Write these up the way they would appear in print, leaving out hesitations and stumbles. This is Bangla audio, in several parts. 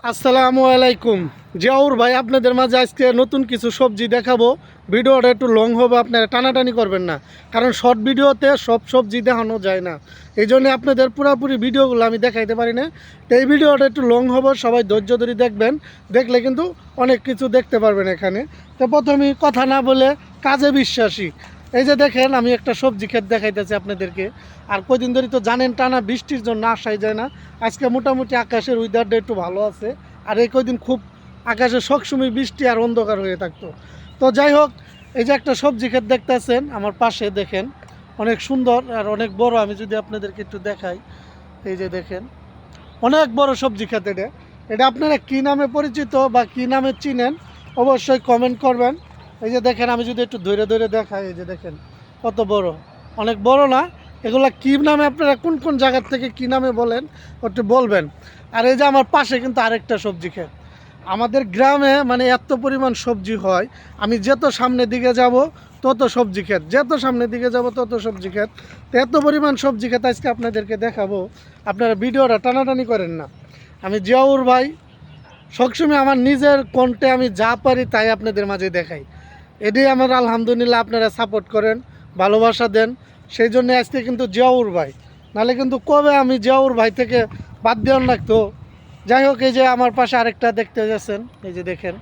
আসসালামু আলাইকুম। জিয়াউর ভাই আপনাদের মাঝে আজকে নতুন কিছু সবজি দেখাবো। ভিডিওটা একটু লং হবে, আপনারা টানাটানি করবেন না, কারণ শর্ট ভিডিওতে সব সবজি দেখানো যায় না। এই জন্য আপনাদের পুরোপুরি ভিডিওগুলো আমি দেখাইতে পারি না। তো এই ভিডিওটা একটু লং হবে, সবাই ধৈর্য ধরে দেখবেন, দেখলে কিন্তু অনেক কিছু দেখতে পারবেন এখানে। তো প্রথমেই কথা না বলে কাজে বিশ্বাসী। এই যে দেখেন, আমি একটা সবজি ক্ষেত দেখাইতেছি আপনাদেরকে। আর কদিন ধরে তো জানেন টানা বৃষ্টির জন্য আসাই যায় না। আজকে মোটামুটি আকাশের ওয়েদারটা একটু ভালো আছে। আর এই কদিন খুব আকাশে সবসময় বৃষ্টি আর অন্ধকার হয়ে থাকতো। তো যাই হোক, এই যে একটা সবজি ক্ষেত দেখতেছেন আমার পাশে, দেখেন অনেক সুন্দর আর অনেক বড়। আমি যদি আপনাদেরকে একটু দেখাই, এই যে দেখেন অনেক বড় সবজি ক্ষেত। এটা আপনারা কী নামে পরিচিত বা কী নামে চিনেন অবশ্যই কমেন্ট করবেন। এই যে দেখেন, আমি যদি একটু ধরে ধরে দেখাই, এই যে দেখেন কত বড়, অনেক বড় না? এগুলা কী নামে, আপনারা কোন কোন জায়গার থেকে কী নামে বলেন একটু বলবেন। আর এই যে আমার পাশে কিন্তু আরেকটা সবজি ক্ষেত। আমাদের গ্রামে মানে এত পরিমাণ সবজি হয়, আমি যত সামনের দিকে যাব তত সবজি ক্ষেত, যত সামনের দিকে যাব তত সবজি ক্ষেত। তো এত পরিমাণ সবজি ক্ষেত আজকে আপনাদেরকে দেখাবো। আপনারা ভিডিওটা টানাটানি করেন না। আমি জিয়াউর ভাই সবসময় আমার নিজের কণ্ঠে আমি যা পারি তাই আপনাদের মাঝে দেখাই। এটাই আমার আলহামদুলিল্লাহ, আপনারা সাপোর্ট করেন, ভালোবাসা দেন, সেই জন্য আজকে কিন্তু জিয়াউর ভাই, নাহলে কিন্তু কবে আমি জিয়াউর ভাই থেকে বাদ দেওয়ার লাগতো। যাই হোক, এই যে আমার পাশে আরেকটা দেখতে যাচ্ছেন, এই যে দেখেন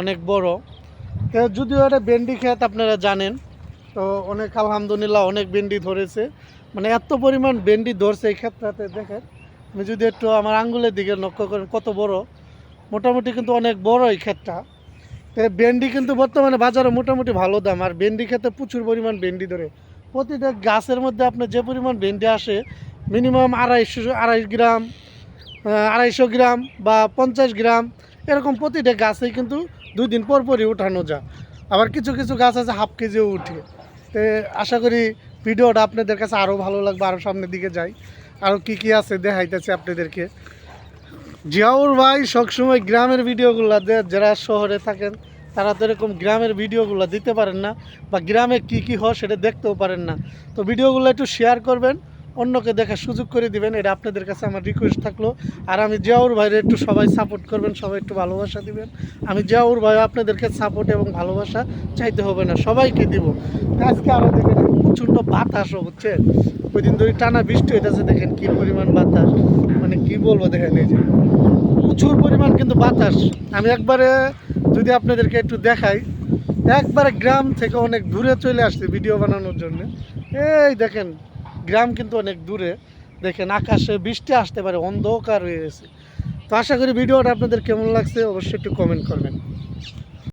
অনেক বড়। তো যদিও এটা ভেন্ডি ক্ষেত, আপনারা জানেন। তো অনেক আলহামদুলিল্লাহ অনেক ভেন্ডি ধরেছে, মানে এত পরিমাণ ভেন্ডি ধরছে এই ক্ষেত্রতে। দেখেন, আমি যদি একটু আমার আঙ্গুলের দিকে লক্ষ্য করেন কত বড়, মোটামুটি কিন্তু অনেক বড় এই ক্ষেতটা। তো ভেন্ডি কিন্তু বর্তমানে বাজারে মোটামুটি ভালো দাম। আর ভেন্ডি খেতে প্রচুর পরিমাণ ভেন্ডি ধরে। প্রতিটা গাছের মধ্যে আপনার যে পরিমাণ ভেন্ডি আসে, মিনিমাম 250 গ্রাম বা 50 গ্রাম, এরকম প্রতিটা গাছেই কিন্তু 2 দিন পর পরই উঠানো যায়। আবার কিছু কিছু গাছ আছে হাফ কেজিও উঠে। তো আশা করি ভিডিওটা আপনাদের কাছে আরও ভালো লাগবে। আরও সামনের দিকে যাই, আরও কী কী আছে দেখাইতেছে আপনাদেরকে। জিয়াউর ভাই সবসময় গ্রামের ভিডিওগুলো দেয়, যারা শহরে থাকেন তারা তো এরকম গ্রামের ভিডিওগুলো দিতে পারেন না, বা গ্রামে কি কি হয় সেটা দেখতেও পারেন না। তো ভিডিওগুলো একটু শেয়ার করবেন, অন্যকে দেখার সুযোগ করে দিবেন, এটা আপনাদের কাছে আমার রিকোয়েস্ট থাকলো। আর আমি জিয়াউর ভাইরে একটু সবাই সাপোর্ট করবেন, সবাই একটু ভালোবাসা দিবেন। আমি জিয়াউর ভাই আপনাদেরকে সাপোর্ট এবং ভালোবাসা চাইতে হবে না, সবাইকে দিব। আজকে আরও দেখেন প্রচণ্ড বাতাসও হচ্ছে, ওই দিন ধরে টানা বৃষ্টি হইতেছে। দেখেন কী পরিমাণ বাতাস, মানে কি বলবো, দেখেন এই যে প্রচুর পরিমাণ কিন্তু বাতাস। আমি একবারে যদি আপনাদেরকে একটু দেখাই, একবারে গ্রাম থেকে অনেক দূরে চলে আসছে ভিডিও বানানোর জন্য। এই দেখেন গ্রাম কিন্তু অনেক দূরে, দেখেন আকাশে বৃষ্টি আসতে পারে, অন্ধকার হয়ে গেছে। তো আশা করি ভিডিওটা আপনাদের কেমন লাগছে অবশ্যই একটু কমেন্ট করবেন।